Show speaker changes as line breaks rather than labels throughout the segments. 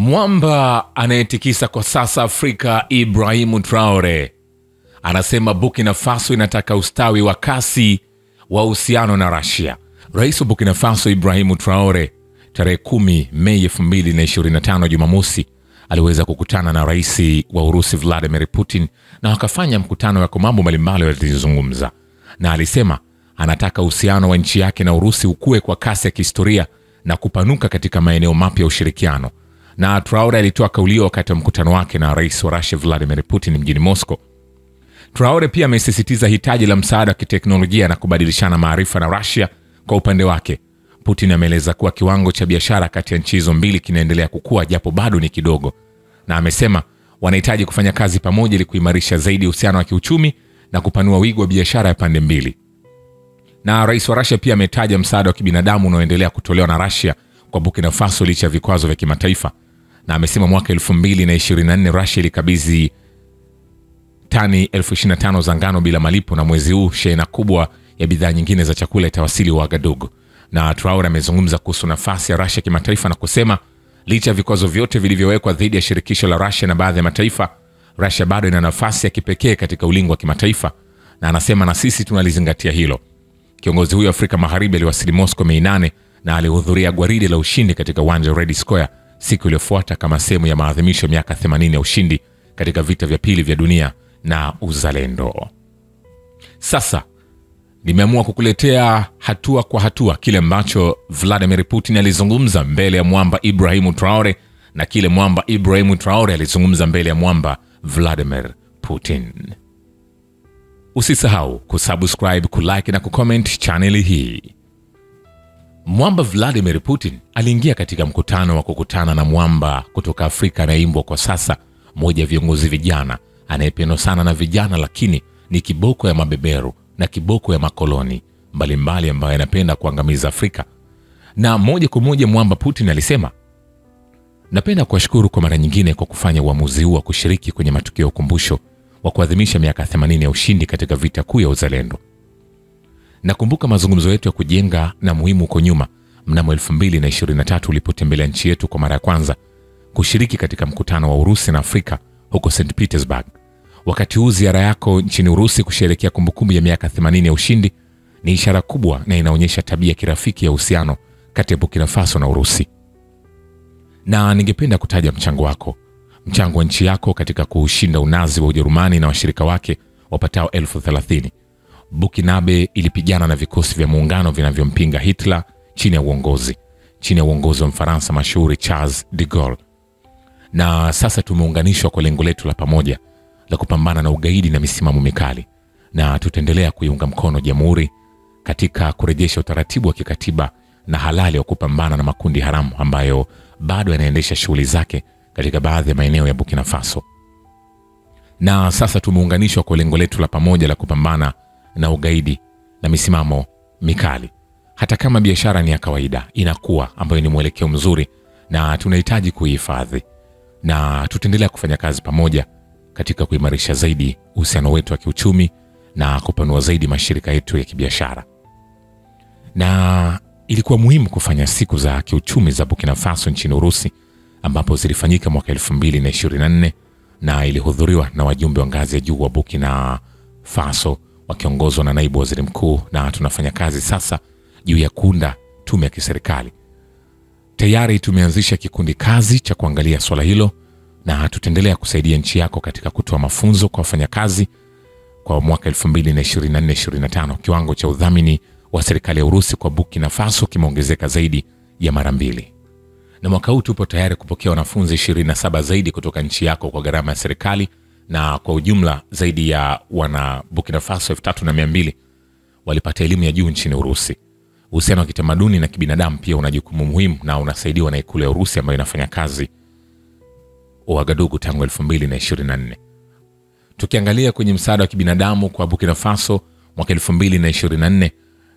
Mwamba anayetikisa kwa sasa Afrika, Ibrahim Traore, anasema Burkina Faso inataka ustawi wa kasi wa uhusiano na Russia. Rais wa Burkina Faso Ibrahim Traore tarehe 10 Mei 2025 Jumamosi aliweza kukutana na rais wa Urusi Vladimir Putin na wakafanya mkutano wa mambo mbalimbali walizungumza, na alisema anataka uhusiano wa nchi yake na Urusi ukue kwa kasi ya kihistoria na kupanuka katika maeneo mapya ya ushirikiano. Na Traore alitoa kauli wakati wa mkutano wake na rais wa Russia Vladimir Putin mjini Moscow. Traore pia amesisitiza hitaji la msaada wa kiteknolojia na kubadilishana maarifa na Russia. Kwa upande wake, Putin ameeleza kuwa kiwango cha biashara kati ya nchi hizo mbili kinaendelea kukua japo bado ni kidogo, na amesema wanahitaji kufanya kazi pamoja ili kuimarisha zaidi uhusiano wa kiuchumi na kupanua wigo wa biashara ya pande mbili. Na rais wa Russia pia ametaja msaada wa kibinadamu unaoendelea kutolewa na Russia kwa Burkina Faso licha ya vikwazo vya kimataifa, na amesema mwaka 2024 Russia ilikabidhi tani 25,000 za ngano bila malipo, na mwezi huu shehena kubwa ya bidhaa nyingine za chakula itawasili Ouagadougou. Na Traore amezungumza kuhusu nafasi ya Russia kimataifa na kusema licha ya vikwazo vyote vilivyowekwa dhidi ya shirikisho la Russia na baadhi ya mataifa, Russia bado ina nafasi ya kipekee katika ulingo wa kimataifa, na anasema na sisi tunalizingatia hilo. Kiongozi huyo Afrika Magharibi aliwasili Moscow Mei 8 na alihudhuria gwaride la ushindi katika uwanja wa Red Square siku iliyofuata kama sehemu ya maadhimisho miaka 80 ya ushindi katika vita vya pili vya dunia na uzalendo. Sasa nimeamua kukuletea hatua kwa hatua kile ambacho Vladimir Putin alizungumza mbele ya mwamba Ibrahim Traore na kile mwamba Ibrahim Traore alizungumza mbele ya mwamba Vladimir Putin. Usisahau kusubscribe, kulike na kucomment channel hii. Mwamba Vladimir Putin aliingia katika mkutano wa kukutana na mwamba kutoka Afrika anayeimbwa kwa sasa, mmoja ya viongozi vijana anayependwa sana na vijana, lakini ni kiboko ya mabeberu na kiboko ya makoloni mbalimbali ambayo yanapenda kuangamiza Afrika. Na moja kwa moja mwamba Putin alisema, napenda kuwashukuru kwa mara nyingine kwa kufanya uamuzi huu wa kushiriki kwenye matukio ya ukumbusho wa kuadhimisha miaka 80 ya ushindi katika vita kuu ya uzalendo. Nakumbuka mazungumzo yetu ya kujenga na muhimu huko nyuma mnamo 2023 ulipotembelea nchi yetu kwa mara ya kwanza kushiriki katika mkutano wa Urusi na Afrika huko St. Petersburg. Wakati huu ziara yako nchini Urusi kusherehekea kumbukumbu ya miaka 80 ya ushindi ni ishara kubwa na inaonyesha tabia ya kirafiki ya uhusiano kati ya Burkina Faso na Urusi. Na ningependa kutaja mchango wako, mchango wa nchi yako katika kuushinda unazi wa Ujerumani na washirika wake wapatao 30,000. Burkinabe ilipigana na vikosi vya muungano vinavyompinga Hitler chini ya uongozi wa Mfaransa mashuhuri Charles de Gaulle. Na sasa tumeunganishwa kwa lengo letu la pamoja la kupambana na ugaidi na misimamo mikali, na tutaendelea kuiunga mkono jamhuri katika kurejesha utaratibu wa kikatiba na halali wa kupambana na makundi haramu ambayo bado yanaendesha shughuli zake katika baadhi ya maeneo ya Burkina Faso. Na sasa tumeunganishwa kwa lengo letu la pamoja la kupambana na ugaidi na misimamo mikali. Hata kama biashara ni ya kawaida inakuwa, ambayo ni mwelekeo mzuri na tunahitaji kuihifadhi, na tutaendelea kufanya kazi pamoja katika kuimarisha zaidi uhusiano wetu wa kiuchumi na kupanua zaidi mashirika yetu ya kibiashara. Na ilikuwa muhimu kufanya siku za kiuchumi za Burkina Faso nchini Urusi, ambapo zilifanyika mwaka 2024 na ilihudhuriwa na wajumbe wa ngazi ya juu wa Burkina Faso wakiongozwa na naibu waziri mkuu, na tunafanya kazi sasa juu ya kuunda tume ya kiserikali. Tayari tumeanzisha kikundi kazi cha kuangalia swala hilo, na tutaendelea kusaidia nchi yako katika kutoa mafunzo kwa wafanyakazi. Kwa mwaka 2024-2025 kiwango cha udhamini wa serikali ya Urusi kwa Burkina Faso kimeongezeka zaidi ya mara 2. Na mwaka huu tupo tayari kupokea wanafunzi 27 zaidi kutoka nchi yako kwa gharama ya serikali, na kwa ujumla zaidi ya wana Burkina Faso 3,200 walipata elimu ya juu nchini Urusi. Uhusiano wa kitamaduni na kibinadamu pia una jukumu muhimu na unasaidiwa na ikulu ya Urusi ambayo inafanya kazi Ouagadougou tangu 2024. Tukiangalia kwenye msaada wa kibinadamu kwa Burkina Faso mwaka 2024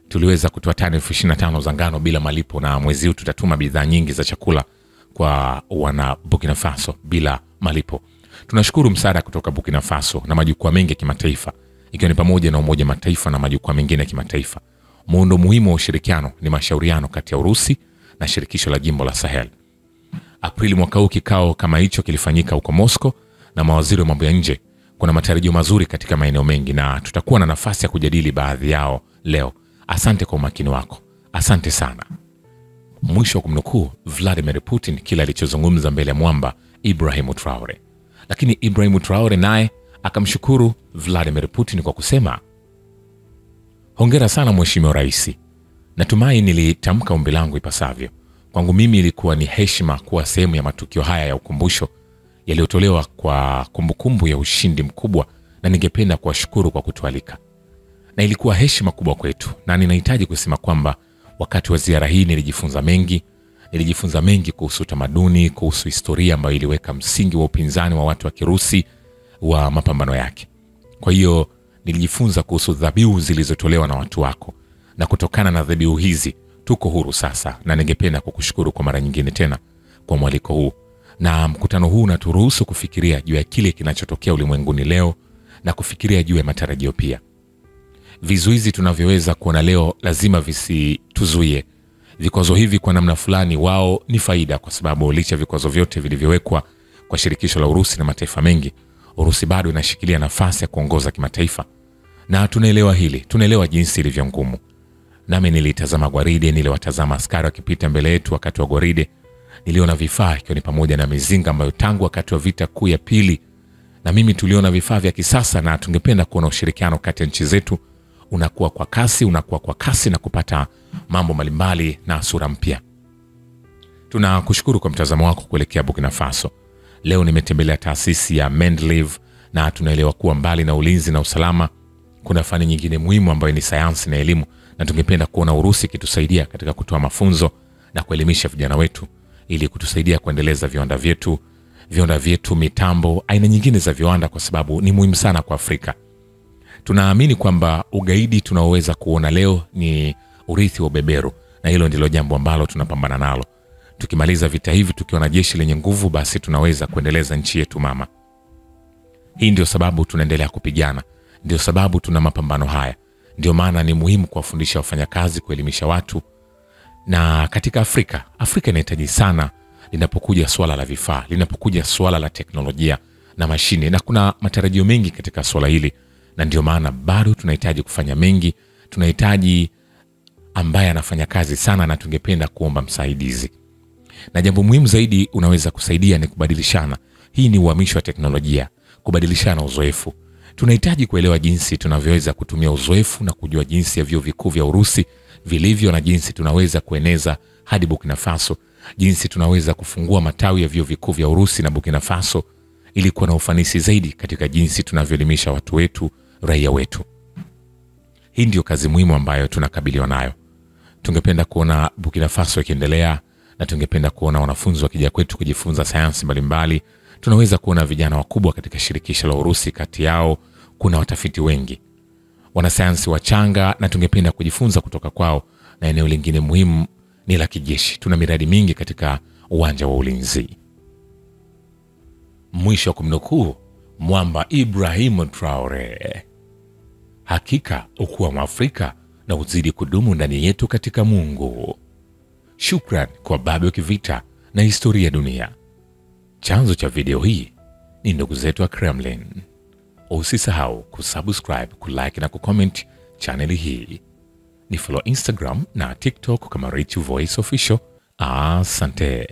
tuliweza kutoa tani 25,000 za ngano bila malipo, na mwezi huu tutatuma bidhaa nyingi za chakula kwa wana Burkina Faso bila malipo. Tunashukuru msaada kutoka Burkina Faso na majukwaa mengi ya kimataifa, ikiwa ni pamoja na Umoja wa Mataifa na majukwaa mengine ya kimataifa. Muundo muhimu wa ushirikiano ni mashauriano kati ya Urusi na shirikisho la jimbo la Sahel. Aprili mwaka huu kikao kama hicho kilifanyika huko Moscow na mawaziri wa mambo ya nje. Kuna matarajio mazuri katika maeneo mengi na tutakuwa na nafasi ya kujadili baadhi yao leo. Asante kwa umakini wako. Asante sana. Mwisho wa kumnukuu Vladimir Putin kila alichozungumza mbele ya mwamba Ibrahim Traore. Lakini Ibrahim Traore naye akamshukuru Vladimir Putin kwa kusema, hongera sana Mheshimiwa Rais. Natumai nilitamka ombi langu ipasavyo. Kwangu mimi ilikuwa ni heshima kuwa sehemu ya matukio haya ya ukumbusho yaliyotolewa kwa kumbukumbu ya ushindi mkubwa, na ningependa kuwashukuru kwa kutualika. Na ilikuwa heshima kubwa kwetu, na ninahitaji kusema kwamba wakati wa ziara hii nilijifunza mengi kuhusu tamaduni, kuhusu historia ambayo iliweka msingi wa upinzani wa watu wa Kirusi wa mapambano yake. Kwa hiyo nilijifunza kuhusu dhabihu zilizotolewa na watu wako, na kutokana na dhabihu hizi tuko huru sasa, na ningependa kukushukuru kwa mara nyingine tena kwa mwaliko huu. Na mkutano huu unaturuhusu kufikiria juu ya kile kinachotokea ulimwenguni leo na kufikiria juu ya matarajio pia. Vizuizi tunavyoweza kuona leo lazima visituzuie. Vikwazo hivi kwa namna fulani wao ni faida, kwa sababu licha vikwazo vyote vilivyowekwa kwa shirikisho la Urusi na mataifa mengi, Urusi bado inashikilia nafasi ya kuongoza kimataifa. Na tunaelewa hili, tunaelewa jinsi ilivyo ngumu. Nami nilitazama gwaride, niliwatazama askari wakipita mbele yetu wakati wa gwaride. Niliona vifaa ikiwa ni pamoja na mizinga ambayo tangu wakati wa vita kuu ya pili na mimi tuliona vifaa vya kisasa, na tungependa kuona ushirikiano kati ya nchi zetu unakuwa kwa kasi na kupata mambo mbalimbali na sura mpya. Tunakushukuru kwa mtazamo wako kuelekea Burkina Faso. Leo nimetembelea taasisi ya Mendeleev na tunaelewa kuwa mbali na ulinzi na usalama kuna fani nyingine muhimu ambayo ni sayansi na elimu, na tungependa kuona Urusi ikitusaidia katika kutoa mafunzo na kuelimisha vijana wetu ili kutusaidia kuendeleza viwanda vyetu, mitambo, aina nyingine za viwanda, kwa sababu ni muhimu sana kwa Afrika. Tunaamini kwamba ugaidi tunaoweza kuona leo ni urithi wa ubeberu, na hilo ndilo jambo ambalo tunapambana nalo. Tukimaliza vita hivi tukiwa na jeshi lenye nguvu, basi tunaweza kuendeleza nchi yetu mama. Hii ndio sababu tunaendelea kupigana. Ndio sababu tuna mapambano haya. Ndio maana ni muhimu kuwafundisha wafanyakazi, kuelimisha watu. Na katika Afrika inahitaji sana linapokuja swala la vifaa, linapokuja swala la teknolojia na mashine, na kuna matarajio mengi katika swala hili. Na ndio maana bado tunahitaji kufanya mengi. Tunahitaji ambaye anafanya kazi sana, na tungependa kuomba msaidizi. Na jambo muhimu zaidi unaweza kusaidia ni kubadilishana. Hii ni uhamisho wa teknolojia, kubadilishana uzoefu. Tunahitaji kuelewa jinsi tunavyoweza kutumia uzoefu na kujua jinsi ya vyuo vikuu vya Urusi vilivyo, na jinsi tunaweza kueneza hadi Burkina Faso, jinsi tunaweza kufungua matawi ya vyuo vikuu vya Urusi na Burkina Faso ili kuwa na ufanisi zaidi katika jinsi tunavyoelimisha watu wetu, raia wetu. Hii ndio kazi muhimu ambayo tunakabiliwa nayo. Tungependa kuona Burkina Faso ikiendelea, na tungependa kuona wanafunzi wakija kwetu kujifunza sayansi mbalimbali. Tunaweza kuona vijana wakubwa katika shirikisho la Urusi, kati yao kuna watafiti wengi, wanasayansi wachanga, na tungependa kujifunza kutoka kwao. Na eneo lingine muhimu ni la kijeshi. Tuna miradi mingi katika uwanja wa ulinzi. Mwisho kumnukuu mwamba Ibrahim Traore. Hakika ukuwa Mwafrika na uzidi kudumu ndani yetu katika Mungu. Shukran kwa babu wa kivita na historia ya dunia. Chanzo cha video hii ni ndugu zetu wa Kremlin. Usisahau kusubscribe, kulike na kucomment channel hii. Ni follow Instagram na TikTok kama Rich Voice Official. Asante.